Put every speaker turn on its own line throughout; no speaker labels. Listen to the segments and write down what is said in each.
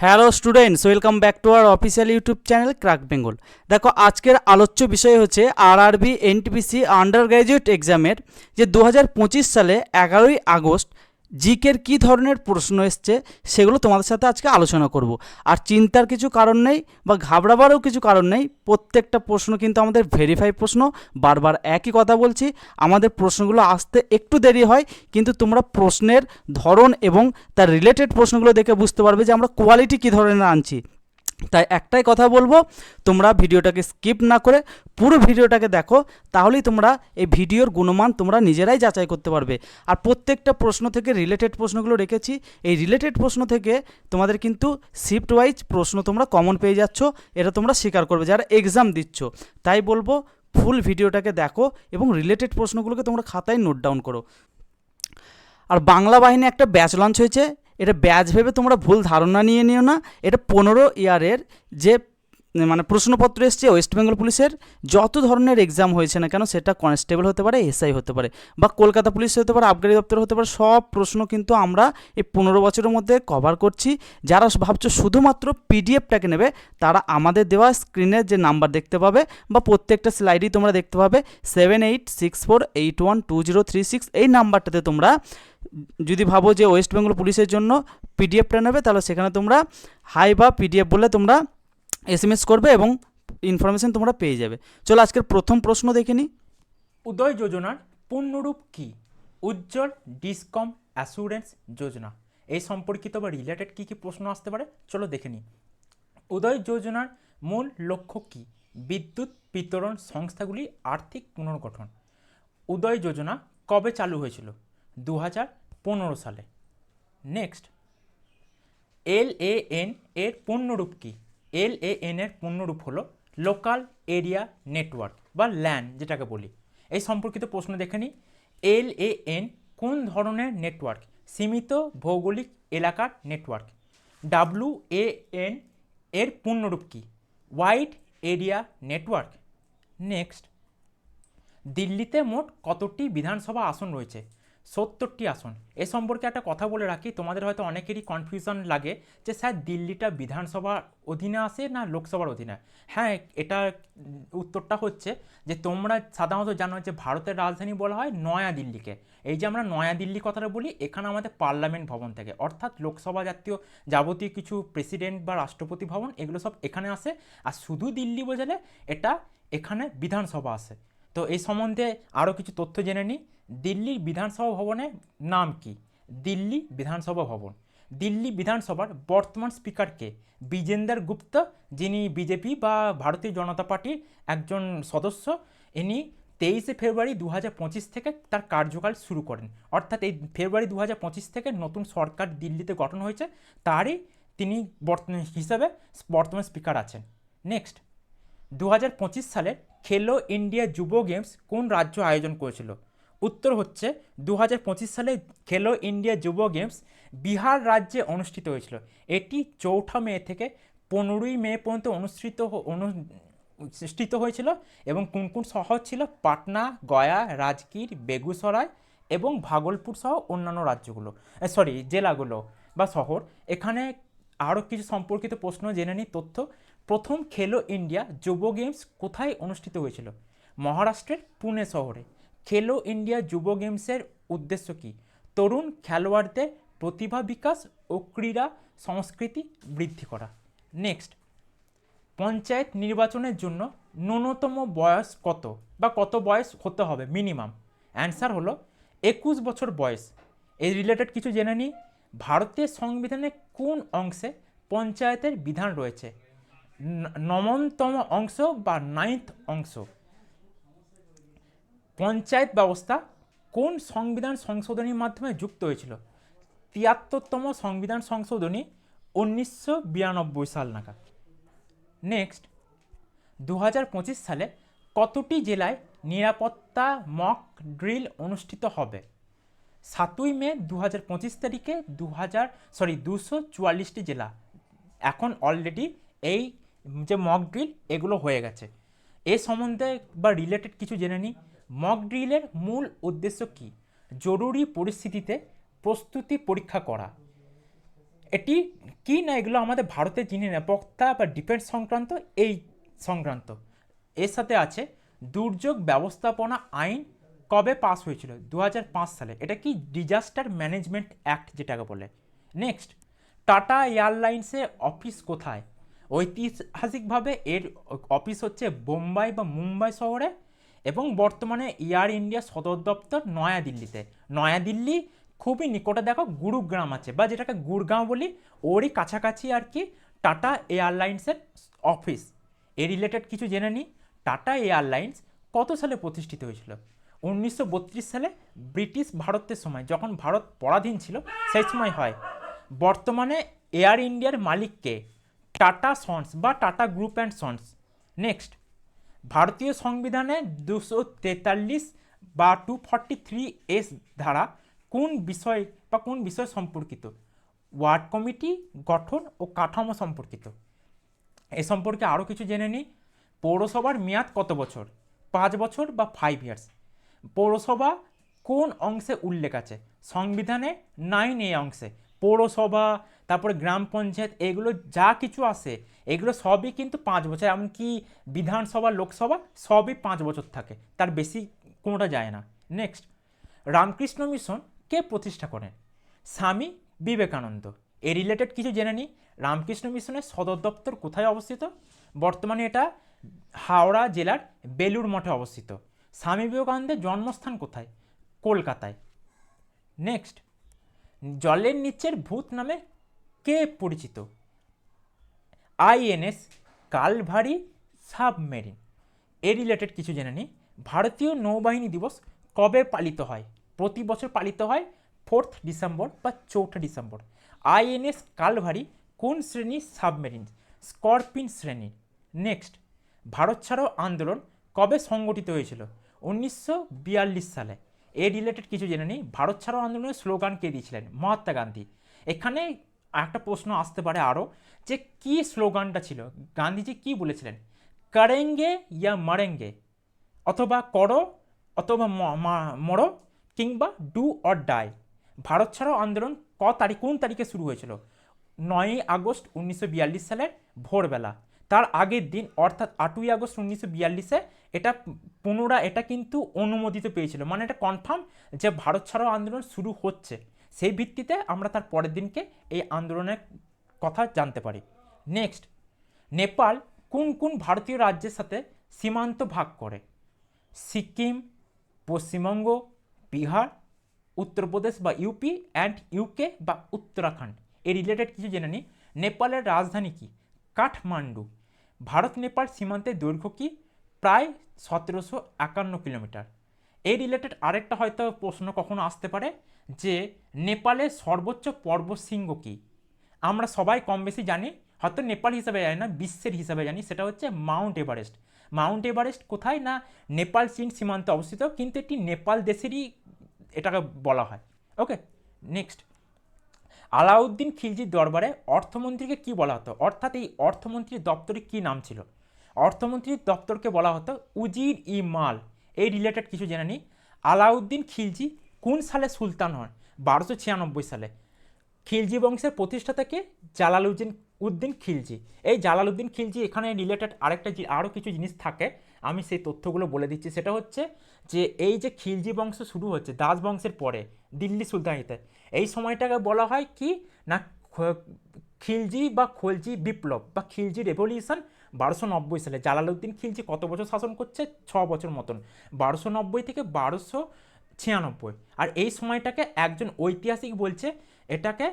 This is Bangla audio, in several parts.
Hello students, welcome back to our official YouTube channel crack Bengal. দেখো, আজকের আলোচ্য বিষয় হচ্ছে আরআরবি এনটিপিসি আন্ডার গ্র্যাজুয়েট এক্সামের যে 2025 সালে 11ই আগস্ট জিকের কী ধরনের প্রশ্ন এসছে সেগুলো তোমাদের সাথে আজকে আলোচনা করব। আর চিন্তার কিছু কারণ নেই বা ঘাবড়াবারও কিছু কারণ নেই, প্রত্যেকটা প্রশ্ন কিন্তু আমাদের ভেরিফাই প্রশ্ন। বারবার একই কথা বলছি, আমাদের প্রশ্নগুলো আসতে একটু দেরি হয়, কিন্তু তোমরা প্রশ্নের ধরন এবং তার রিলেটেড প্রশ্নগুলো দেখে বুঝতে পারবে যে আমরা কোয়ালিটি কী ধরনের আনছি। তাই একটাই কথা বলবো, তোমরা ভিডিওটাকে স্কিপ না করে পুরো ভিডিওটাকে দেখো, তাহলেই তোমরা এই ভিডিওর গুণমান তোমরা নিজেরাই যাচাই করতে পারবে। আর প্রত্যেকটা প্রশ্ন থেকে রিলেটেড প্রশ্নগুলো রেখেছি, এই রিলেটেড প্রশ্ন থেকে তোমাদের কিন্তু শিফট ওয়াইজ প্রশ্ন তোমরা কমন পেয়ে যাচ্ছ, এটা তোমরা স্বীকার করবে যারা এক্সাম দিচ্ছ। তাই বলবো, ফুল ভিডিওটাকে দেখো এবং রিলেটেড প্রশ্নগুলোকে তোমরা খাতায় নোট ডাউন করো। আর বাংলা বাহিনী একটা ব্যাচ লঞ্চ হয়েছে, এটা ব্যাচ ভেবে তোমরা ভুল ধারণা নিয়ে নিও না। এটা 15 ইয়ারের যে প্রশ্নপত্র এসছে ওয়েস্ট বেঙ্গল পুলিশের যত ধরনের এক্সাম হয়েছে না কেন, সেটা কনস্টেবল হতে পারে, এসআই হতে পারে, বা কলকাতা পুলিশ হতে পারে, আবগারি দপ্তর হতে পারে, সব প্রশ্ন কিন্তু আমরা এই 15 বছরের মধ্যে কভার করছি। যারা ভাবছো শুধুমাত্র পিডিএফটাকে নেবে, তারা আমাদের দেওয়া স্ক্রিনের যে নাম্বার দেখতে পাবে বা প্রত্যেকটা স্লাইডই তোমরা দেখতে পাবে 7864812036, এই নাম্বারটাতে তোমরা যদি ভাবো যে ওয়েস্ট বেঙ্গল পুলিশের জন্য পিডিএফটা নেবে, তাহলে সেখানে তোমরা হাই বা পিডিএফ বলে তোমরা এসএমএস করবে এবং ইনফরমেশন তোমরা পেয়ে যাবে। চলো আজকের প্রথম প্রশ্ন দেখে নিই।
উদয় যোজনার পূর্ণরূপ কি? উজ্জ্বল ডিসকম অ্যাসুরেন্স যোজনা। এই সম্পর্কিত বা রিলেটেড কী কী প্রশ্ন আসতে পারে চলো দেখে নিই। উদয় যোজনার মূল লক্ষ্য কি? বিদ্যুৎ বিতরণ সংস্থাগুলি আর্থিক পুনর্গঠন। উদয় যোজনা কবে চালু হয়েছিল? 2015 সালে। নেক্সট, LAN এর পূর্ণরূপ কি? LAN এর পূর্ণরূপ হলো লোকাল এরিয়া নেটওয়ার্ক বা ল্যান যেটাকে বলি। এই সম্পর্কিত প্রশ্ন দেখে নিই। LAN কোন ধরনের নেটওয়ার্ক? সীমিত ভৌগোলিক এলাকার নেটওয়ার্ক। WAN এর পূর্ণরূপ কি? Wide area network. নেক্সট, দিল্লিতে মোট কতটি বিধানসভা আসন রয়েছে? 70টি আসন। এ সম্পর্কে একটা কথা বলে রাখি, তোমাদের হয়তো অনেকেরই কনফিউশন লাগে যে স্যার দিল্লিটা বিধানসভার অধীনে আসে না লোকসভার অধীনে। হ্যাঁ, এটা উত্তরটা হচ্ছে যে তোমরা সাধারণত জানো যে ভারতের রাজধানী বলা হয় নয়া দিল্লিকে। এই যে আমরা নয়া দিল্লি কথাটা বলি, এখানে আমাদের পার্লামেন্ট ভবন থেকে, অর্থাৎ লোকসভা জাতীয় যাবতীয় কিছু প্রেসিডেন্ট বা রাষ্ট্রপতি ভবন এগুলো সব এখানে আসে। আর শুধু দিল্লি বোঝালে এটা এখানে বিধানসভা আসে। তো এই সম্বন্ধে আরও কিছু তথ্য জেনে নিই। দিল্লির বিধানসভা ভবনের নাম কি? দিল্লি বিধানসভা ভবন। দিল্লি বিধানসভার বর্তমান স্পিকারকে বিজেন্দর গুপ্ত, যিনি বিজেপি বা ভারতীয় জনতা পার্টির একজন সদস্য। ইনি 23 ফেব্রুয়ারি 2025 থেকে তার কার্যকাল শুরু করেন, অর্থাৎ এই ফেব্রুয়ারি 2025 থেকে নতুন সরকার দিল্লিতে গঠন হয়েছে, তারই তিনি হিসাবে বর্তমান স্পিকার আছেন। নেক্সট, 2025 সালে খেলো ইন্ডিয়া যুব গেমস কোন রাজ্য আয়োজন করেছিল? উত্তর হচ্ছে 2025 সালে খেলো ইন্ডিয়া যুব গেমস বিহার রাজ্যে অনুষ্ঠিত হয়েছিল। এটি 4 মে থেকে 15 মে পর্যন্ত অনুষ্ঠিত হয়েছিল। এবং কোন কোন শহর ছিল? পাটনা, গয়া, রাজগীর, বেগুসরাই এবং ভাগলপুর সহ অন্যান্য জেলাগুলো বা শহর। এখানে আরও কিছু সম্পর্কিত প্রশ্ন জেনে নিই তথ্য। প্রথম খেলো ইন্ডিয়া যুব গেমস কোথায় অনুষ্ঠিত হয়েছিল? মহারাষ্ট্রের পুনে শহরে। খেলো ইন্ডিয়া যুব গেমসের উদ্দেশ্য কী? তরুণ খেলোয়াড়দের প্রতিভা বিকাশ ও ক্রীড়া সংস্কৃতি বৃদ্ধি করা। নেক্সট, পঞ্চায়েত নির্বাচনের জন্য ন্যূনতম বয়স কত বা কত বয়স হতে হবে মিনিমাম? অ্যান্সার হলো 21 বছর বয়স। এই রিলেটেড কিছু জেনে নিই। ভারতের সংবিধানের কোন অংশে পঞ্চায়েতের বিধান রয়েছে? নবমতম অংশ বা 9th অংশ। পঞ্চায়েত ব্যবস্থা কোন সংবিধান সংশোধনীর মাধ্যমে যুক্ত হয়েছিল? 73তম সংবিধান সংশোধনী 1992 সাল নাগাদ। নেক্সট, 2025 সালে কতটি জেলায় নিরাপত্তা মক ড্রিল অনুষ্ঠিত হবে? 7ই মে 2025 তারিখে 244টি জেলা। এখন অলরেডি এই যে মক ড্রিল এগুলো হয়ে গেছে। এ সম্বন্ধে বা রিলেটেড কিছু জেনে নিই। মক ড্রিলের মূল উদ্দেশ্য কী? জরুরি পরিস্থিতিতে প্রস্তুতি পরীক্ষা করা। এটি কি না, এগুলো আমাদের ভারতের যিনি নিরাপত্তা বা ডিফেন্স সংক্রান্ত এই সংক্রান্ত। এর সাথে আছে দুর্যোগ ব্যবস্থাপনা আইন কবে পাস হয়েছিল? 2005 সালে। এটা কি ডিজাস্টার ম্যানেজমেন্ট অ্যাক্ট যেটাকে বলে। নেক্সট, টাটা এয়ারলাইন্সের অফিস কোথায়? ঐতিহাসিকভাবে এর অফিস হচ্ছে বোম্বাই বা মুম্বাই শহরে, এবং বর্তমানে এয়ার ইন্ডিয়া সদর দপ্তর নয়াদিল্লিতে। নয়াদিল্লি খুবই নিকটে দেখো গুরুগ্রাম আছে, বা যেটাকে গুরগাঁও বলি, ওরই কাছাকাছি আর কি টাটা এয়ারলাইন্সের অফিস। এ রিলেটেড কিছু জেনে নিই। টাটা এয়ারলাইন্স কত সালে প্রতিষ্ঠিত হয়েছিল? 1932 সালে, ব্রিটিশ ভারতের সময়, যখন ভারত পরাধীন ছিল সেই সময় হয়। বর্তমানে এয়ার ইন্ডিয়ার মালিককে? টাটা সন্স বা tata group and sons. Next, ভারতীয় সংবিধানে 243 বা 243(s) ধারা কোন বিষয় বা কোন বিষয় সম্পর্কিত? ওয়ার্ড কমিটি গঠন ও কাঠামো সম্পর্কিত। এ সম্পর্কে আরও কিছু জেনে নিই। পৌরসভার মেয়াদ কত বছর? 5 বছর বা 5 ইয়ার্স। পৌরসভা কোন অংশে উল্লেখ আছে? সংবিধানে 9A অংশে। পৌরসভা, তারপরে গ্রাম পঞ্চায়েত, এগুলো যা কিছু আসে এগুলো সবই কিন্তু 5 বছর, এমনকি বিধানসভা, লোকসভা সবই 5 বছর থাকে, তার বেশি কোনোটা যায় না। নেক্সট, রামকৃষ্ণ মিশন কে প্রতিষ্ঠা করেন? স্বামী বিবেকানন্দ। এ রিলেটেড কিছু জেনে নিই। রামকৃষ্ণ মিশনের সদর দপ্তর কোথায় অবস্থিত? বর্তমানে এটা হাওড়া জেলার বেলুড় মঠে অবস্থিত। স্বামী বিবেকানন্দের জন্মস্থান কোথায়? কলকাতায়। নেক্সট, জলের নিচের ভূত নামে কে পরিচিত? INS Kalvari submarine. এ রিলেটেড কিছু জেনে নিই। ভারতীয় নৌবাহিনী দিবস কবে পালিত হয়? প্রতি বছর পালিত হয় 4th ডিসেম্বর বা 4ঠা ডিসেম্বর। আইএনএস কালভারি কোন শ্রেণীর সাবমেরিন? স্করপিন শ্রেণীর। নেক্সট, ভারত ছাড়ো আন্দোলন কবে সংগঠিত হয়েছিল? 1942 সালে। এ রিলেটেড কিছু জেনে নিই। ভারত ছাড়ো আন্দোলনের স্লোগান কে দিয়েছিলেন? মহাত্মা গান্ধী। এখানে একটা প্রশ্ন আসতে পারে আরও, যে কি স্লোগানটা ছিল, গান্ধীজি কি বলেছিলেন? করেঙ্গে ইয়া মরেঙ্গে, অথবা করো অথবা মরো, কিংবা ডু অর ডাই। ভারত ছাড়ো আন্দোলন কোন তারিখে শুরু হয়েছিল? 9ই আগস্ট 1942 সালের ভোরবেলা। তার আগের দিন অর্থাৎ 8ই আগস্ট 1942-এ এটা কিন্তু অনুমোদিত পেয়েছিল, মানে এটা কনফার্ম যে ভারত ছাড়ো আন্দোলন শুরু হচ্ছে। সেই ভিত্তিতে আমরা তার পরের দিনকে এই আন্দোলনের কথা জানতে পারি। নেক্সট, নেপাল কোন কোন ভারতীয় রাজ্যের সাথে সীমান্ত ভাগ করে? সিকিম, পশ্চিমবঙ্গ, বিহার, উত্তরপ্রদেশ বা ইউপি, অ্যান্ড ইউকে বা উত্তরাখণ্ড। এই রিলেটেড কিছু জেনে নিই। নেপালের রাজধানী কি? কাঠমান্ডু। ভারত নেপাল সীমান্তের দৈর্ঘ্য কি? প্রায় 1751 কিলোমিটার। এই রিলেটেড আরেকটা হয়তো প্রশ্ন কখনো আসতে পারে, যে নেপালের সর্বোচ্চ পর্বতশৃঙ্গ কি? আমরা সবাই কম বেশি জানি, হয়তো নেপাল হিসাবে জানি না, বিশ্বের হিসাবে জানি, সেটা হচ্ছে মাউন্ট এভারেস্ট। মাউন্ট এভারেস্ট কোথায় না নেপাল চীন সীমান্তে অবস্থিত, কিন্তু এটি নেপাল দেশেরই এটাকে বলা হয়। ওকে। নেক্সট, আলাউদ্দিন খিলজির দরবারে অর্থমন্ত্রীকে কি বলা হতো? অর্থাৎ এই অর্থমন্ত্রীর দপ্তরে কি নাম ছিল? অর্থমন্ত্রীর দপ্তরকে বলা হতো উজির ই মাল। এই রিলেটেড কিছু জেনে নিই। আলাউদ্দিন খিলজি কোন সালে সুলতান হন? 1296 সালে। খিলজি বংশের প্রতিষ্ঠাতাকে উদ্দিন খিলজি। এই জালালউদ্দিন খিলজি, এখানে রিলেটেড আরও কিছু জিনিস থাকে, আমি সেই তথ্যগুলো বলে দিচ্ছি। সেটা হচ্ছে যে এই যে খিলজি বংশ শুরু হচ্ছে দাস বংশের পরে দিল্লি সুলতানিতে, এই সময়টাকে বলা হয় কি না খিলজি বা খলজি বিপ্লব বা খিলজি রেভলিউশন। 1290 সালে। জালালউদ্দিন খিলজি কত বছর শাসন করছে? 6 বছর মতন, 1290 থেকে 1296। আর এই সময়টাকে একজন ঐতিহাসিক বলছে এটাকে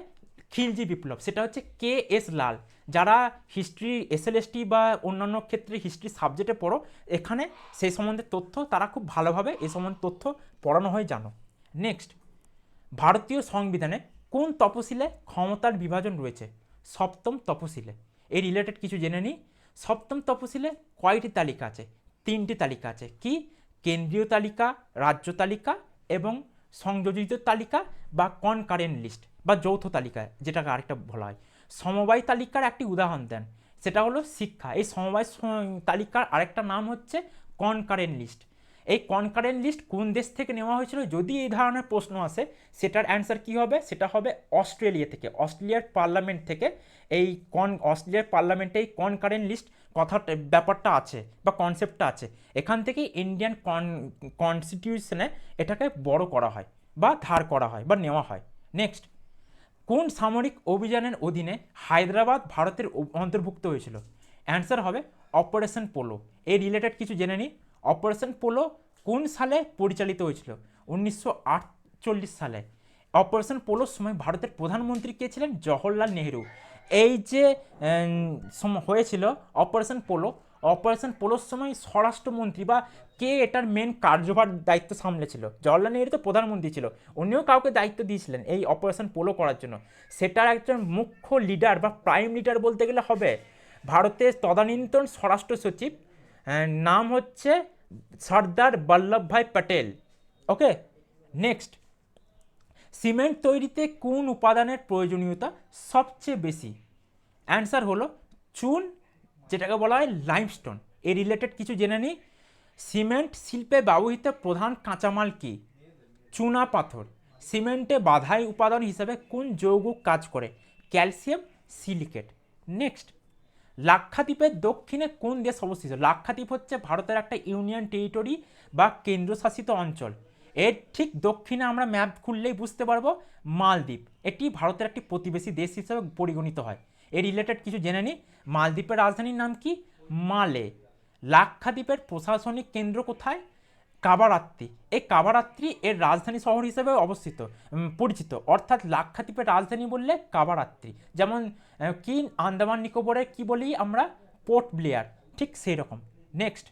খিলজি বিপ্লব। সেটা হচ্ছে KS লাল। যারা হিস্ট্রি SLST বা অন্যান্য ক্ষেত্রে হিস্ট্রি সাবজেক্টে পড়ো, এখানে সেই সম্বন্ধে তথ্য তারা খুব ভালোভাবে এই সম্বন্ধে তথ্য পড়ানো হয়, জানো। নেক্সট, ভারতীয় সংবিধানে কোন তফসিলে ক্ষমতার বিভাজন রয়েছে? 7ম তফসিলে। এই রিলেটেড কিছু জেনে নিই। 7ম তফসিলে কয়টি তালিকা আছে? 3টি তালিকা আছে। কি? কেন্দ্রীয় তালিকা, রাজ্য তালিকা এবং সংযোজিত তালিকা বা কনকারেন্ট লিস্ট বা যৌথ তালিকা, যেটাকে আরেকটা বলা হয়। সমবায় তালিকার একটি উদাহরণ দেন, সেটা হলো শিক্ষা। এই সমবায় তালিকার আরেকটা নাম হচ্ছে কনকারেন্ট লিস্ট। এই কনকারেন্ট লিস্ট কোন দেশ থেকে নেওয়া হয়েছিল? যদি এই ধরনের প্রশ্ন আসে সেটার অ্যান্সার কি হবে? সেটা হবে অস্ট্রেলিয়া থেকে, অস্ট্রেলিয়ার পার্লামেন্ট থেকে। অস্ট্রেলিয়ার পার্লামেন্টে এই কনকারেন্ট লিস্ট কথাটা ব্যাপারটা আছে বা কনসেপ্টটা আছে, এখান থেকেই ইন্ডিয়ান কনস্টিটিউশনে এটাকে বড় করা হয় বা ধার করা হয় বা নেওয়া হয়। নেক্সট, কোন সামরিক অভিযানের অধীনে হায়দ্রাবাদ ভারতের অন্তর্ভুক্ত হয়েছিল? অ্যান্সার হবে অপারেশন পোলো। এই রিলেটেড কিছু জেনে নিই। অপারেশন পোলো কোন সালে পরিচালিত হয়েছিল? 1948 সালে। অপারেশন পোলোর সময় ভারতের প্রধানমন্ত্রী কে ছিলেন? জওহরলাল নেহেরু। এই যে হয়েছিল অপারেশন পোলো, অপারেশন পোলোর সময় স্বরাষ্ট্রমন্ত্রী বা কে এটার মেন কার্যভার দায়িত্ব সামলেছিল? জওহরলাল নেহেরু তো প্রধানমন্ত্রী ছিল, উনিও কাউকে দায়িত্ব দিয়েছিলেন এই অপারেশন পোলো করার জন্য। সেটার একজন মুখ্য লিডার বা প্রাইম লিডার বলতে গেলে হবে ভারতের তদানীন্তন স্বরাষ্ট্র সচিব, নাম হচ্ছে সর্দার বল্লভভাই প্যাটেল। ওকে, নেক্সট, সিমেন্ট তৈরিতে কোন উপাদানের প্রয়োজনীয়তা সবচেয়ে বেশি? অ্যান্সার হলো চুন, যেটাকে বলা হয় লাইমস্টোন। এই রিলেটেড কিছু জেনে নিই। সিমেন্ট শিল্পে ব্যবহৃত প্রধান কাঁচামাল কি? চুনা পাথর। সিমেন্টে বাধাই উপাদান হিসেবে কোন যৌগ কাজ করে? Calcium silicate. নেক্সট, লাক্ষাদ্বীপের দক্ষিণে কোন দেশ অবস্থিত? লাক্ষাদ্বীপ হচ্ছে ভারতের একটা ইউনিয়ন টেরিটরি বা কেন্দ্রশাসিত অঞ্চল। এর ঠিক দক্ষিণে আমরা ম্যাপ খুললেই বুঝতে পারবো মালদ্বীপ। এটি ভারতের একটি প্রতিবেশী দেশ হিসেবে পরিগণিত হয়। এর রিলেটেড কিছু জেনে নিই। মালদ্বীপের রাজধানীর নাম কি? মালে। লাক্ষাদ্বীপের প্রশাসনিক কেন্দ্র কোথায়? কাবারাত্রি। এই কাবারাত্রি এর রাজধানী শহর হিসেবে অবস্থিত পরিচিত, অর্থাৎ লাক্ষাদ্বীপের রাজধানী বললে কাবারাত্রি। যেমন কি আন্দামান নিকোবরের কি বলি আমরা? পোর্ট ব্লেয়ার, ঠিক সেই রকম। নেক্সট,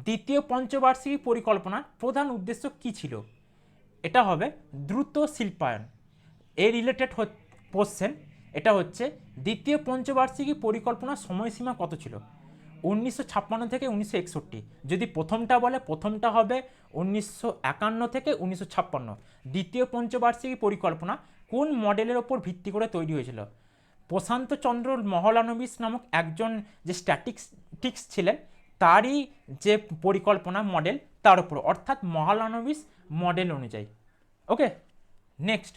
দ্বিতীয় পঞ্চবার্ষিকী পরিকল্পনার প্রধান উদ্দেশ্য কি ছিল? এটা হবে দ্রুত শিল্পায়ন। এই রিলেটেড কোশ্চেন, এটা হচ্ছে দ্বিতীয় পঞ্চবার্ষিকী পরিকল্পনার সময়সীমা কত ছিল? 1956 থেকে 1961। যদি প্রথমটা বলে, প্রথমটা হবে 1951 থেকে 1956। দ্বিতীয় পঞ্চবার্ষিকী পরিকল্পনা কোন মডেলের ওপর ভিত্তি করে তৈরি হয়েছিল? প্রশান্ত চন্দ্র মহলানবিশ নামক একজন যে স্ট্যাটিস্টিক্স ছিলেন তারই যে পরিকল্পনা মডেল তার উপর, অর্থাৎ মহলানবিশ মডেল অনুযায়ী। ওকে, নেক্সট,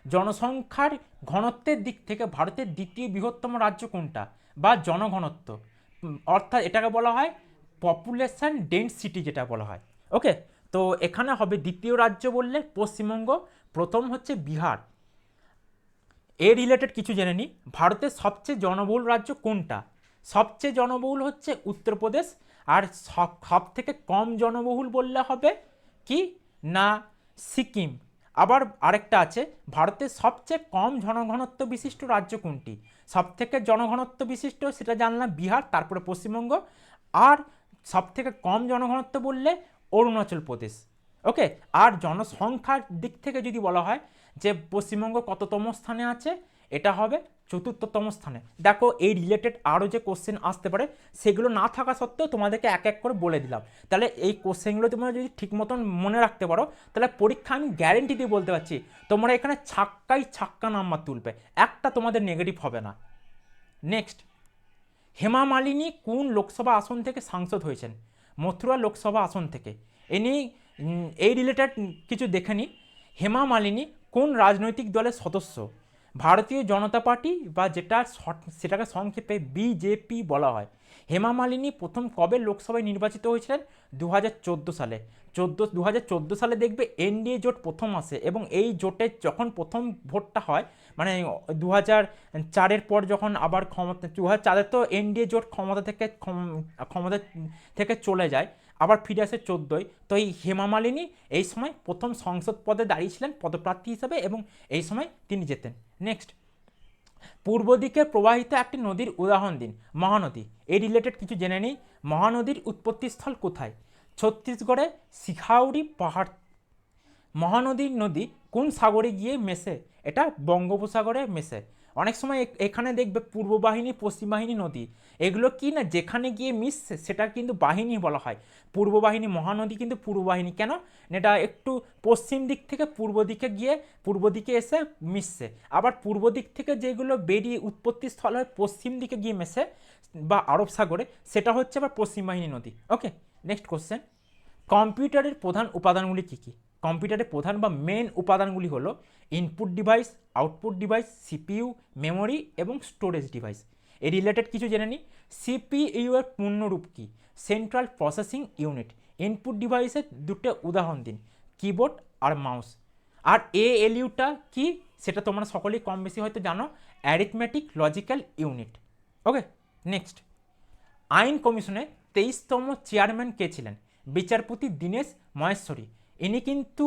জনসংখ্যার ঘনত্বের দিক থেকে ভারতের দ্বিতীয় বৃহত্তম রাজ্য কোনটা বা জনঘনত্ব? অর্থাৎ এটাকে বলা হয় পপুলেশন ডেন্সিটি, যেটা বলা হয়। ওকে, তো এখানে হবে দ্বিতীয় রাজ্য বললে পশ্চিমবঙ্গ, প্রথম হচ্ছে বিহার। এর রিলেটেড কিছু জেনে নিই। ভারতের সবচেয়ে জনবহুল রাজ্য কোনটা? সবচেয়ে জনবহুল হচ্ছে উত্তরপ্রদেশ। আর সব থেকে কম জনবহুল বললে হবে কি না সিকিম। আবার আরেকটা আছে, ভারতের সবচেয়ে কম জনঘনত্ব বিশিষ্ট রাজ্য কোনটি? সব থেকে জনঘনত্ব বিশিষ্ট সেটা জানলাম বিহার, তারপরে পশ্চিমবঙ্গ। আর সব থেকে কম জনঘনত্ব বললে অরুণাচল প্রদেশ। ওকে, আর জনসংখ্যার দিক থেকে যদি বলা হয় যে পশ্চিমবঙ্গ কততম স্থানে আছে, এটা হবে 4র্থতম স্থানে। দেখো, এই রিলেটেড আরও যে কোশ্চেন আসতে পারে সেগুলো না থাকা সত্ত্বেও তোমাদেরকে এক এক করে বলে দিলাম। তাহলে এই কোশ্চেনগুলো তোমরা যদি ঠিক মতন মনে রাখতে পারো তাহলে পরীক্ষা আমি গ্যারেন্টি দিয়ে বলতে পারছি তোমরা এখানে ছাক্কা নাম্বার তুলবে, একটা তোমাদের নেগেটিভ হবে না। নেক্সট, হেমা মালিনী কোন লোকসভা আসন থেকে সাংসদ হয়েছেন? মথুরা লোকসভা আসন থেকে। এই রিলেটেড কিছু দেখে নিই। হেমা মালিনী কোন রাজনৈতিক দলের সদস্য? ভারতীয় জনতা পার্টি বা সেটাকে সংক্ষেপে বিজেপি বলা হয়। হেমা মালিনী প্রথম কবে লোকসভায় নির্বাচিত হয়েছিলেন? 2014 সালে। 2014 সালে দেখবে এনডিএ জোট প্রথম আসে, এবং এই জোটের যখন প্রথম ভোটটা হয় মানে 2004-এর পর যখন আবার ক্ষমতা 2004-এ তো এনডিএ জোট ক্ষমতা থেকে চলে যায়, আবার ফিরে আসে 14-য়। তো এই হেমা মালিনী এই সময় প্রথম সংসদ পদে দাঁড়িয়েছিলেন পদপ্রার্থী হিসেবে, এবং এই সময় তিনি যেতেন। নেক্সট, পূর্ব দিকে প্রবাহিত একটি নদীর উদাহরণ দিন। মহানদী। এই রিলেটেড কিছু জেনে নিই। মহানদীর উৎপত্তিস্থল কোথায়? ছত্তিশগড়ে সিখাউড়ি পাহাড়। মহানদীর নদী কোন সাগরে গিয়ে মেশে? এটা বঙ্গোপসাগরে মেশে। অনেক সময় এখানে দেখবে পূর্ব বাহিনী পশ্চিম বাহিনী নদী, এগুলো কি না যেখানে গিয়ে মিশছে সেটা কিন্তু বাহিনী বলা হয়। পূর্ব বাহিনী মহানদী কিন্তু পূর্ব বাহিনী কেন? এটা একটু পশ্চিম দিক থেকে পূর্ব দিকে গিয়ে পূর্ব দিকে এসে মিশছে, আবার পূর্ব দিক থেকে যেগুলো বেরিয়ে উৎপত্তি স্থল হয় পশ্চিম দিকে গিয়ে মেশে বা আরব সাগরে, সেটা হচ্ছে আবার পশ্চিম বাহিনী নদী। ওকে, নেক্সট কোশ্চেন, কম্পিউটারের প্রধান উপাদানগুলি কী কী? কম্পিউটারের প্রধান বা মেন উপাদানগুলি হলো input device, output device, CPU, memory এবং স্টোরেজ ডিভাইস। এই রিলেটেড কিছু জেনে নিই। সিপিইউ এর পূর্ণরূপ কী? Central processing unit. ইনপুট ডিভাইসের দুটো উদাহরণ দিন, কিবোর্ড আর মাউস। আর এএলইউটা কি সেটা তোমরা সকলেই কম বেশি হয়তো জানো, অ্যারিথমেটিক লজিক্যাল ইউনিট। ওকে, নেক্সট, আইন কমিশনের 23তম চেয়ারম্যান কে ছিলেন? বিচারপতি দীনেশ মহেশ্বরী। ইনি কিন্তু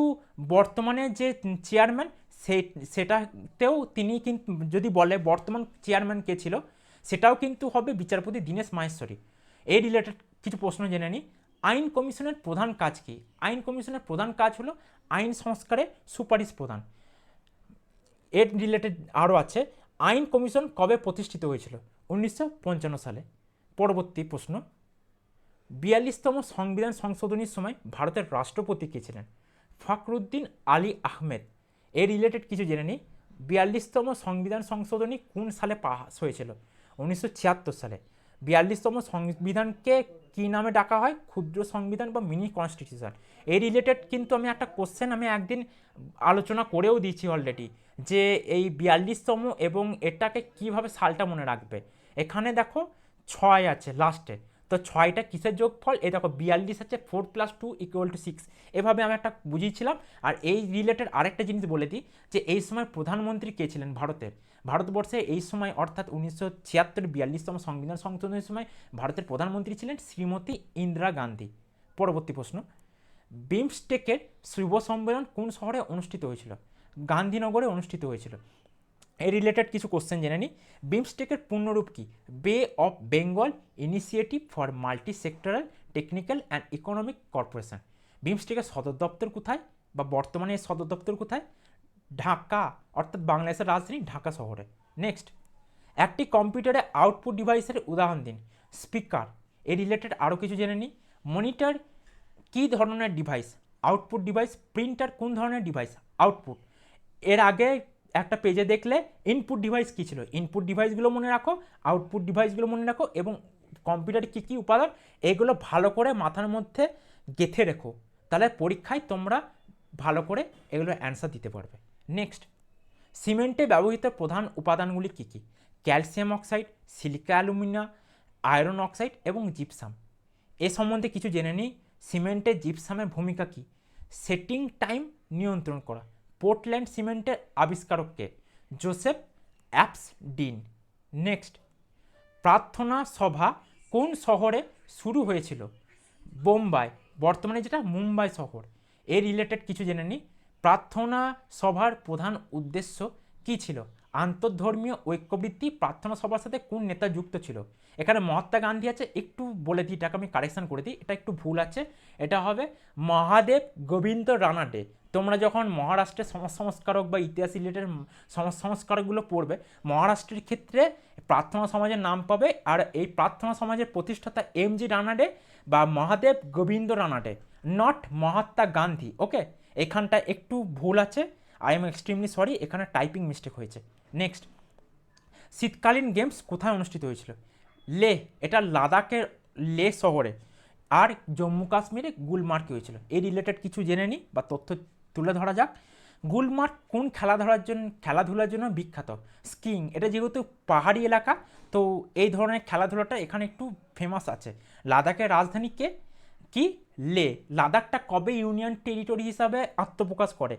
বর্তমানে যে চেয়ারম্যান সেটাতেও তিনি কিন্তু যদি বলে বর্তমান চেয়ারম্যান কে ছিল সেটাও কিন্তু হবে বিচারপতি দীনেশ মহেশ্বরী। এই রিলেটেড কিছু প্রশ্ন জেনে নিই। আইন কমিশনের প্রধান কাজ কি? আইন কমিশনের প্রধান কাজ হলো আইন সংস্কারে সুপারিশ প্রদান। এর রিলেটেড আরও আছে, আইন কমিশন কবে প্রতিষ্ঠিত হয়েছিল? 1955 সালে। পরবর্তী প্রশ্ন, 42তম সংবিধান সংশোধনীর সময় ভারতের রাষ্ট্রপতি কে ছিলেন? ফখরুদ্দিন আলী আহমেদ। এর রিলেটেড কিছু জেনে নিই। 42তম সংবিধান সংশোধনী কোন সালে পাস হয়েছিল? 1976 সালে। 42তম সংবিধানকে কী নামে ডাকা হয়? ক্ষুদ্র সংবিধান বা মিনি কনস্টিটিউশন। এই রিলেটেড কিন্তু আমি একটা কোশ্চেন আমি একদিন আলোচনা করেও দিয়েছি অলরেডি, যে এই 42তম এবং এটাকে কিভাবে সালটা মনে রাখবে। এখানে দেখো 6 আছে লাস্টে, তো 6টা কিসের যোগফল? এই দেখো 42 আছে 4 + 2 = 6, এভাবে আমি একটা বুঝিয়েছিলাম। আর এই রিলেটেড আরেকটা জিনিস বলে দিই, যে এই সময় প্রধানমন্ত্রী কে ছিলেন ভারতবর্ষে? এই সময় অর্থাৎ 1976 42তম সংবিধান সংশোধনের সময় ভারতের প্রধানমন্ত্রী ছিলেন শ্রীমতী ইন্দিরা গান্ধী। পরবর্তী প্রশ্ন, বিমস্টেকের শুভ সম্মেলন কোন শহরে অনুষ্ঠিত হয়েছিল? গান্ধীনগরে অনুষ্ঠিত হয়েছিল। এই রিলেটেড কিছু কোশ্চেন জেনে নিই। বিমস্টেকের পূর্ণরূপ কি? Bay of Bengal initiative for multi sectoral technical and economic corporation. বিমস্টেকের সদর দপ্তর কোথায় বা বর্তমানে এর সদর দপ্তর কোথায়? ঢাকা, অর্থাৎ বাংলাদেশের রাজধানী ঢাকা শহরে। নেক্সট, একটি কম্পিউটারে আউটপুট ডিভাইসের উদাহরণ দিন। স্পিকার। এই রিলেটেড আরও কিছু জেনে নিই। মনিটর কী ধরনের ডিভাইস? Output device. প্রিন্টার কোন ধরনের ডিভাইস? আউটপুট। এর আগে একটা পেজে দেখলে ইনপুট ডিভাইস কী ছিল, ইনপুট ডিভাইসগুলো মনে রাখো, আউটপুট ডিভাইসগুলো মনে রাখো, এবং কম্পিউটারে কী কী উপাদান এগুলো ভালো করে মাথার মধ্যে গেঁথে রেখো, তাহলে পরীক্ষায় তোমরা ভালো করে এগুলো অ্যান্সার দিতে পারবে। নেক্সট, সিমেন্টে ব্যবহৃত প্রধান উপাদানগুলি কী কী? Calcium oxide, silica alumina, iron oxide এবং জিপসাম। এ সম্বন্ধে কিছু জেনে নিই। সিমেন্টে জিপসামের ভূমিকা কী? সেটিং টাইম নিয়ন্ত্রণ করা। পোর্টল্যান্ড সিমেন্টের আবিষ্কারক কে? জোসেফ অ্যাপসডিন। নেক্সট, প্রার্থনা সভা কোন শহরে শুরু হয়েছিল? বোম্বাই, বর্তমানে যেটা মুম্বাই শহর। এর রিলেটেড কিছু জেনে নিই। প্রার্থনা সভার প্রধান উদ্দেশ্য কী ছিল? আন্তঃধর্মীয় ঐক্যবৃদ্ধি। প্রার্থনা সভার সাথে কোন নেতা যুক্ত ছিল? এখানে মহাত্মা গান্ধী আছে, একটু বলে দিই, এটাকে আমি কারেকশান করে দিই, এটা একটু ভুল আছে, এটা হবে মহাদেব গোবিন্দ রানাডে। তোমরা যখন মহারাষ্ট্রের সমাজ সংস্কারক বা ইতিহাস রিলেটেড সমাজ সংস্কারকগুলো পড়বে, মহারাষ্ট্রের ক্ষেত্রে প্রার্থনা সমাজের নাম পাবে, আর এই প্রার্থনা সমাজের প্রতিষ্ঠাতা এমজি রানাডে বা মহাদেব গোবিন্দ রানাডে, নট মহাত্মা গান্ধী। ওকে, এখানটা একটু ভুল আছে, আই এম এক্সট্রিমলি সরি, এখানে টাইপিং মিস্টেক হয়েছে। নেক্সট, শীতকালীন গেমস কোথায় অনুষ্ঠিত হয়েছিল? লেহ, এটা লাদাখের লেহ শহরে, আর জম্মু কাশ্মীরে গুলমার্গে হয়েছিল। এই রিলেটেড কিছু জেনে নিই বা তথ্য তুলে ধরা যাক। গুলমার্গ কোন খেলাধুলার জন্য বিখ্যাত? স্কিইং। এটা যেহেতু পাহাড়ি এলাকা, তো এই ধরনের খেলাধুলাটা এখানে একটু ফেমাস আছে। লাদাখের রাজধানী কি? লে। লাদাখটা কবে ইউনিয়ন টেরিটরি হিসাবে আত্মপ্রকাশ করে?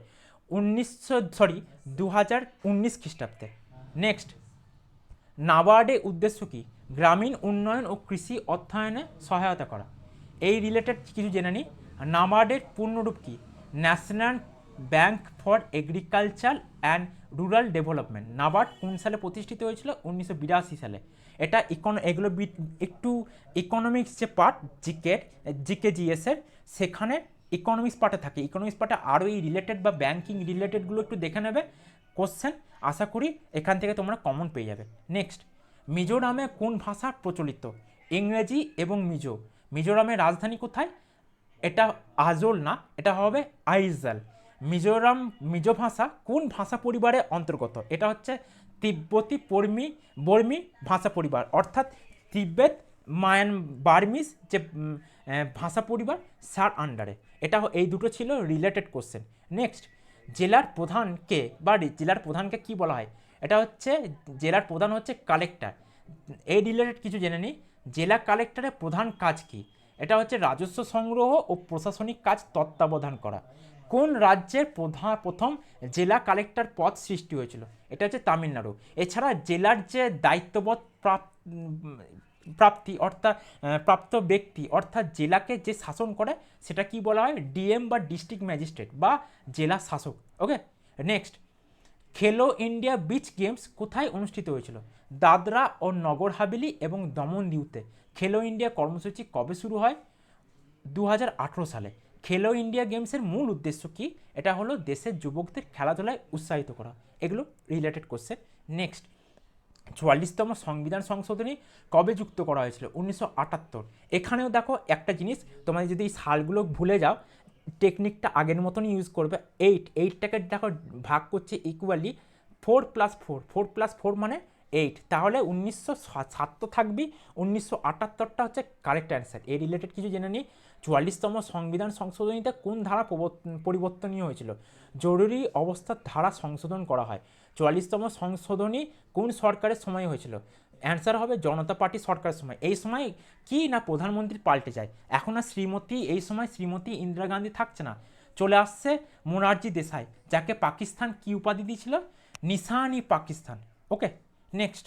2019 খ্রিস্টাব্দে। নেক্সট, নাবার্ডের উদ্দেশ্য কী? গ্রামীণ উন্নয়ন ও কৃষি অর্থায়নে সহায়তা করা। এই রিলেটেড কিছু জেনে নিই। নাবার্ডের পূর্ণরূপ কী? National bank for agriculture and rural development. NABARD কোন সালে প্রতিষ্ঠিত হয়েছিল? 1982 সালে। এটা এগুলো একটু ইকোনমিক্স যে পার্ট জিকেজিএসের, সেখানে ইকোনমিক্স পার্টে থাকে। ইকোনমিক্স পার্টে আরও এই রিলেটেড বা ব্যাংকিং রিলেটেডগুলো একটু দেখে নেবে কোশ্চেন, আশা করি এখান থেকে তোমরা কমন পেয়ে যাবে। নেক্সট, মিজোরামে কোন ভাষা প্রচলিত? ইংরেজি এবং মিজো। মিজোরামের রাজধানী কোথায়? এটা আজল না, এটা হবে আইজল। মিজো ভাষা কোন ভাষা পরিবারের অন্তর্গত? এটা হচ্ছে তিব্বতী বর্মী ভাষা পরিবার, অর্থাৎ তিব্বত বার্মিজ যে ভাষা পরিবার সার আন্ডারে। এটা এই দুটো ছিল রিলেটেড কোশ্চেন। নেক্সট, জেলার প্রধানকে বা জেলার প্রধানকে কি বলা হয়? এটা হচ্ছে জেলার প্রধান হচ্ছে কালেক্টর। এই রিলেটেড কিছু জেনে নিই। জেলা কালেক্টরের প্রধান কাজ কি? এটা হচ্ছে রাজস্ব সংগ্রহ ও প্রশাসনিক কাজ তত্ত্বাবধান করা। কোন রাজ্যের প্রথম জেলা কালেক্টর পদ সৃষ্টি হয়েছিল? এটা হচ্ছে তামিলনাড়ু। এছাড়া জেলার যে দায়িত্ববোধ প্রাপ্তি অর্থাৎ প্রাপ্ত ব্যক্তি অর্থাৎ জেলাকে যে শাসন করে সেটা কি বলা হয়? ডিএম বা ডিস্ট্রিক্ট ম্যাজিস্ট্রেট বা জেলা শাসক। ওকে, নেক্সট, খেলো ইন্ডিয়া বিচ গেমস কোথায় অনুষ্ঠিত হয়েছিল? দাদরা ও নগর হাভেলি এবং দমন দিউতে খেলো ইন্ডিয়া কর্মসূচি কবে শুরু হয়? 2018 সালে। খেলো ইন্ডিয়া গেমসের মূল উদ্দেশ্য কি? এটা হলো দেশের যুবকদের খেলাধুলায় উৎসাহিত করা। এগুলো রিলেটেড কোশ্চেন। নেক্সট, 44তম সংবিধান সংশোধনী কবে যুক্ত করা হয়েছিল? 1978। এখানেও দেখো একটা জিনিস, তোমাদের যদি এই সালগুলো ভুলে যাও, টেকনিকটা আগের মতনই ইউজ করবে। এইটটাকে দেখো ভাগ করছে ইকুয়ালি 4+4 মানে 8, তাহলে 1907 তো থাকবি, 1978টা হচ্ছে কারেক্ট অ্যান্সার। এই রিলেটেড কিছু জেনে নিই। 44তম সংবিধান সংশোধনীতে কোন ধারা পরিবর্তনীয় হয়েছিল? জরুরি অবস্থার ধারা সংশোধন করা হয়। 44তম সংশোধনী কোন সরকারের সময় হয়েছিল? অ্যান্সার হবে জনতা পার্টি সরকারের সময়। এই সময় কি না প্রধানমন্ত্রী পাল্টে যায়, এখন আর শ্রীমতী, এই সময় শ্রীমতী ইন্দিরা গান্ধী থাকছে না, চলে আসছে মোরারজি দেশাই, যাকে পাকিস্তান কি উপাধি দিয়েছিল? নিশান ই পাকিস্তান। ওকে, নেক্সট,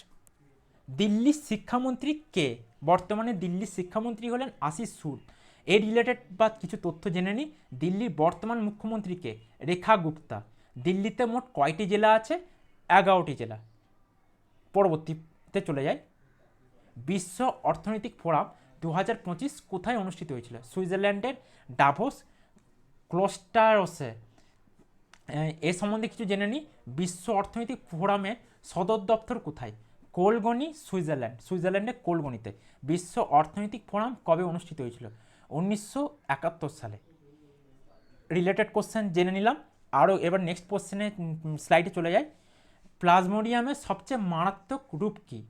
দিল্লির শিক্ষামন্ত্রী কে? বর্তমানে দিল্লির শিক্ষামন্ত্রী হলেন আশিস সুদ। এই রিলেটেড বা কিছু তথ্য জেনে নিই। দিল্লির বর্তমান মুখ্যমন্ত্রী কে? রেখা গুপ্তা। দিল্লিতে মোট কয়টি জেলা আছে? 11টি জেলা। পরবর্তীতে চলে যায়। বিশ্ব অর্থনৈতিক ফোরাম 2025 কোথায় অনুষ্ঠিত হয়েছিল? সুইজারল্যান্ডের ডাভোস ক্লোস্টারসে। এ সম্বন্ধে কিছু জেনে নিই। বিশ্ব অর্থনৈতিক ফোরামের সদর দপ্তর কোথায়? কোলগনি, সুইজারল্যান্ডের কোলগনিতে। বিশ্ব অর্থনৈতিক ফোরাম কবে অনুষ্ঠিত হয়েছিল? 1971 সালে। রিলেটেড কোশ্চেন জেনে নিলাম। আরও এবার নেক্সট কোশ্চেনে স্লাইডে চলে যায়। প্লাজমোডিয়ামের সবচেয়ে মারাত্মক রূপ কী?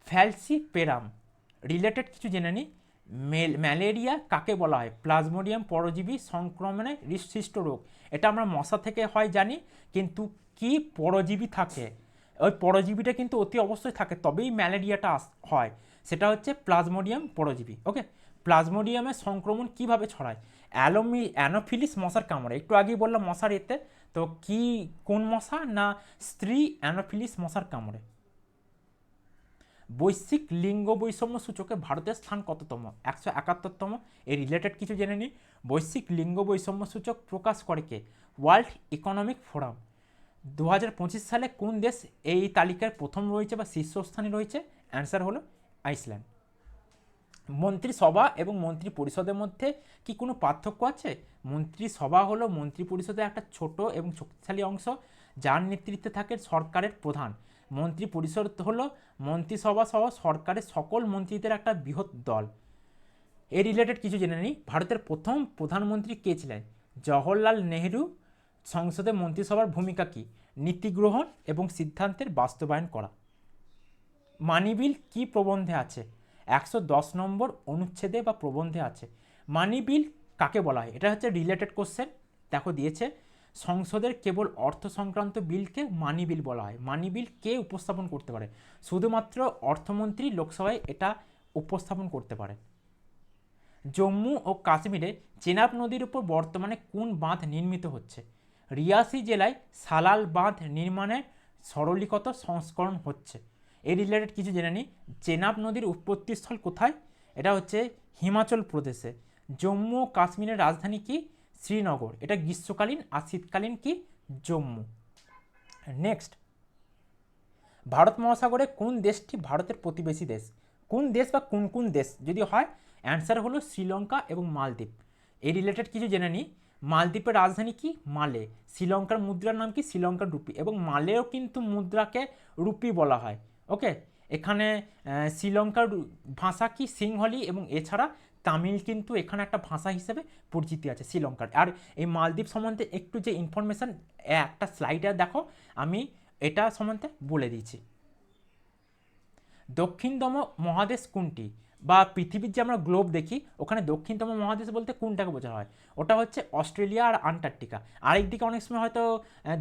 ফ্যালসিপেরাম। রিলেটেড কিছু জেনে নিই। ম্যালেরিয়া কাকে বলা হয়? প্লাজমোডিয়াম পরজীবী সংক্রমণে সৃষ্ট রোগ। এটা আমরা মশা থেকে হয় জানি, কিন্তু কি পরজীবী থাকে, ওই পরজীবীটা কিন্তু অতি অবশ্যই থাকে, তবেই ম্যালেরিয়াটা হয়, সেটা হচ্ছে প্লাজমোডিয়াম পরজীবী। ওকে, প্লাজমোডিয়ামের সংক্রমণ কিভাবে ছড়ায়? অ্যানোফিলিস মশার কামড়ে। একটু আগেই বললাম মশার এতে, তো কি কোন মশা? না স্ত্রী অ্যানোফিলিস মশার কামড়ে। বৈশ্বিক লিঙ্গ বৈষম্য সূচকে ভারতের স্থান কততম? 171তম। এই রিলেটেড কিছু জেনে নিই। বৈশ্বিক লিঙ্গ বৈষম্য সূচক প্রকাশ করে কে? World economic forum. 2025 সালে কোন দেশ এই তালিকায় প্রথম রয়েছে বা শীর্ষস্থানে রয়েছে? অ্যান্সার হলো আইসল্যান্ড। মন্ত্রিসভা এবং মন্ত্রী পরিষদের মধ্যে কি কোনো পার্থক্য আছে? মন্ত্রিসভা হলো মন্ত্রী পরিষদের একটা ছোট এবং শক্তিশালী অংশ, যার নেতৃত্বে থাকে সরকারের প্রধান। মন্ত্রী পরিষদ হলো মন্ত্রিসভা সহ সরকারের সকল মন্ত্রীদের একটা বৃহৎ দল। এই রিলেটেড কিছু জেনে নিই। ভারতের প্রথম প্রধানমন্ত্রী কে ছিলেন? জওহরলাল নেহেরু। সংসদে মন্ত্রিসভার ভূমিকা কী? নীতি গ্রহণ এবং সিদ্ধান্তের বাস্তবায়ন করা। মানি বিল কী প্রবন্ধে আছে? 110 নম্বর অনুচ্ছেদে বা প্রবন্ধে আছে। মানি বিল কাকে বলা হয়? এটা হচ্ছে রিলেটেড কোশ্চেন। দেখো দিয়েছে, সংসদের কেবল অর্থ সংক্রান্ত বিলকে মানি বিল বলা হয়। মানি বিল কে উপস্থাপন করতে পারে? শুধুমাত্র অর্থমন্ত্রী লোকসভায় এটা উপস্থাপন করতে পারে। জম্মু ও কাশ্মীরে চেনাব নদীর উপর বর্তমানে কোন বাঁধ নির্মিত হচ্ছে? রিয়াসি জেলায় সালাল বাঁধ নির্মাণের সরলীকৃত সংস্করণ হচ্ছে। এই রিলেটেড কিছু জেনে নিই। চেনাব নদীর উৎপত্তিস্থল কোথায়? এটা হচ্ছে হিমাচল প্রদেশে। জম্মু ও কাশ্মীরের রাজধানী কি? শ্রীনগর। এটা গ্রীষ্মকালীন, আর শীতকালীন কি? জম্মু। নেক্সট, ভারত মহাসাগরে কোন দেশটি ভারতের প্রতিবেশী দেশ? কোন দেশ বা কোন কোন দেশ যদি হয়, অ্যান্সার হলো শ্রীলঙ্কা এবং মালদ্বীপ। এই রিলেটেড কিছু জেনে নিই। মালদ্বীপের রাজধানী কি? মালে। শ্রীলঙ্কার মুদ্রার নাম কি? শ্রীলঙ্কার রুপি। এবং মালেও কিন্তু মুদ্রাকে রুপি বলা হয়। ওকে, এখানে শ্রীলঙ্কার ভাষা কি? সিংহলি। এবং এছাড়া তামিল কিন্তু এখানে একটা ভাষা হিসেবে পরিচিতি আছে শ্রীলঙ্কার। আর এই মালদ্বীপ সম্বন্ধে একটু যে ইনফরমেশান একটা স্লাইডে দেখো, আমি এটা সম্বন্ধে বলে দিয়েছি। দক্ষিণতম মহাদেশ কোনটি? বা পৃথিবীর যে আমরা গ্লোব দেখি ওখানে দক্ষিণতম মহাদেশ বলতে কোনটাকে বোঝা হয়? ওটা হচ্ছে অস্ট্রেলিয়া আর আন্টার্কটিকা। আরেকদিকে অনেক সময় হয়তো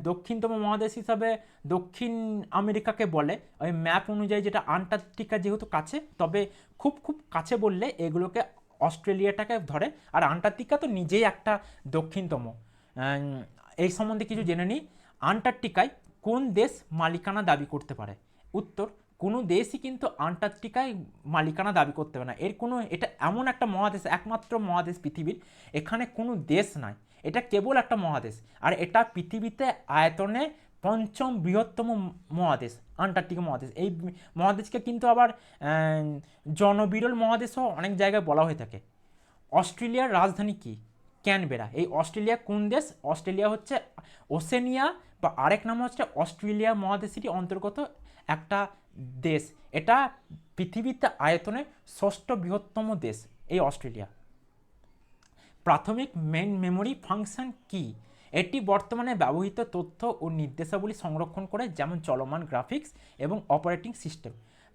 দক্ষিণতম মহাদেশ হিসাবে দক্ষিণ আমেরিকাকে বলে, ওই ম্যাপ অনুযায়ী, যেটা আন্টার্কটিকা যেহেতু কাছে, তবে খুব খুব কাছে বললে এগুলোকে অস্ট্রেলিয়াটাকে ধরে, আর আন্টার্কটিকা তো নিজেই একটা দক্ষিণতম। এই সম্বন্ধে কিছু জেনে নিই। আন্টার্কটিকায় কোন দেশ মালিকানা দাবি করতে পারে? উত্তর, কোনো দেশই কিন্তু আন্টার্কটিকায় মালিকানা দাবি করতে পারে না। এটা এমন একটা মহাদেশ, একমাত্র মহাদেশ পৃথিবীর, এখানে কোনো দেশ নাই, এটা কেবল একটা মহাদেশ। আর এটা পৃথিবীতে আয়তনে পঞ্চম বৃহত্তম মহাদেশ, আন্টার্কটিকা মহাদেশ। এই মহাদেশকে কিন্তু আবার জনবিরল মহাদেশও অনেক জায়গায় বলা হয়ে থাকে। অস্ট্রেলিয়ার রাজধানী কি? ক্যানবেরা। এই অস্ট্রেলিয়া কোন দেশ? অস্ট্রেলিয়া হচ্ছে ওশেনিয়া বা আরেক নাম হচ্ছে অস্ট্রেলিয়া মহাদেশেরই অন্তর্গত একটা দেশ। এটা পৃথিবীতে আয়তনে ষষ্ঠ বৃহত্তম দেশ এই অস্ট্রেলিয়া। প্রাথমিক মেইন মেমোরি ফাংশন কি? এটি বর্তমানে ব্যবহৃত তথ্য ও নির্দেশাবলী সংরক্ষণ করে, যেমন চলমান গ্রাফিক্স এবং অপারেটিং সিস্টেম।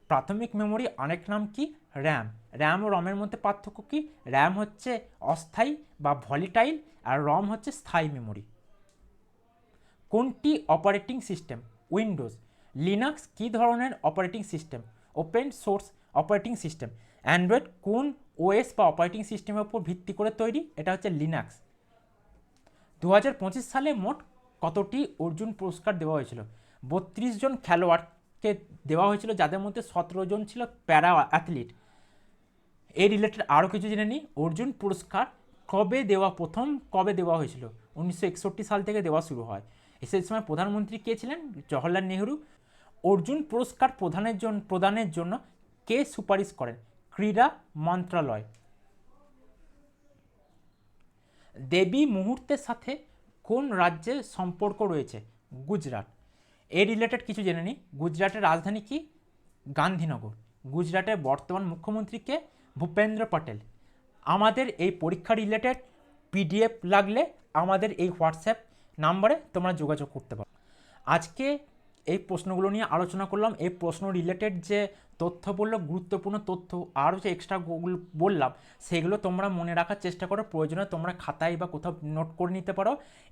প্রাথমিক মেমোরি আরেক নাম কি? র্যাম। র্যাম ও রমের মধ্যে পার্থক্য কি? র্যাম হচ্ছে অস্থায়ী বা ভলিটাইল, আর রম হচ্ছে স্থায়ী মেমোরি। কোনটি অপারেটিং সিস্টেম? উইন্ডোজ। লিনাক্স কী ধরনের operating system? Open source operating system. Android কোন ওএস বা অপারেটিং সিস্টেমের উপর ভিত্তি করে তৈরি? এটা হচ্ছে লিনাক্স। 2025 সালে মোট কতটি অর্জুন পুরস্কার দেওয়া হয়েছিল? 32 জন খেলোয়াড়কে দেওয়া হয়েছিল, যাদের মধ্যে 17 জন ছিল প্যারা অ্যাথলিট। এই রিলেটেড আরও কিছু জেনে নিই। অর্জুন পুরস্কার কবে দেওয়া হয়েছিল? 1961 সাল থেকে দেওয়া শুরু হয়। সেই সময় প্রধানমন্ত্রী কে ছিলেন? জওহরলাল নেহরু। অর্জুন পুরস্কার প্রদানের জন্য কে সুপারিশ করেন? ক্রীড়া মন্ত্রণালয়। দেবী মুহূর্তের সাথে কোন রাজ্যের সম্পর্ক রয়েছে? গুজরাট। এই রিলেটেড কিছু জেনে নিই। গুজরাটের রাজধানী কি? গান্ধীনগর। গুজরাটের বর্তমান মুখ্যমন্ত্রী কে? ভূপেন্দ্র পটেল। আমাদের এই পরীক্ষা রিলেটেড পিডিএফ লাগলে আমাদের এই হোয়াটসঅ্যাপ নাম্বারে তোমরা যোগাযোগ করতে পারো। আজকে এই প্রশ্নগুলো নিয়ে আলোচনা করলাম। এই প্রশ্ন রিলেটেড যে তথ্য বললো, গুরুত্বপূর্ণ তথ্য আরও যে এক্সট্রা বললাম, সেগুলো তোমরা মনে রাখার চেষ্টা করো। প্রয়োজনে তোমরা খাতায় বা কোথাও নোট করে নিতে পারো।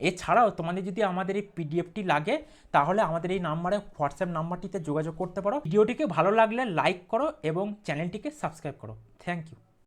এছাড়াও তোমাদের যদি আমাদের এই পিডিএফটি লাগে, তাহলে আমাদের এই নাম্বারে, হোয়াটসঅ্যাপ নাম্বারটিতে যোগাযোগ করতে পারো। ভিডিওটিকে ভালো লাগলে লাইক করো এবং চ্যানেলটিকে সাবস্ক্রাইব করো। Thank you.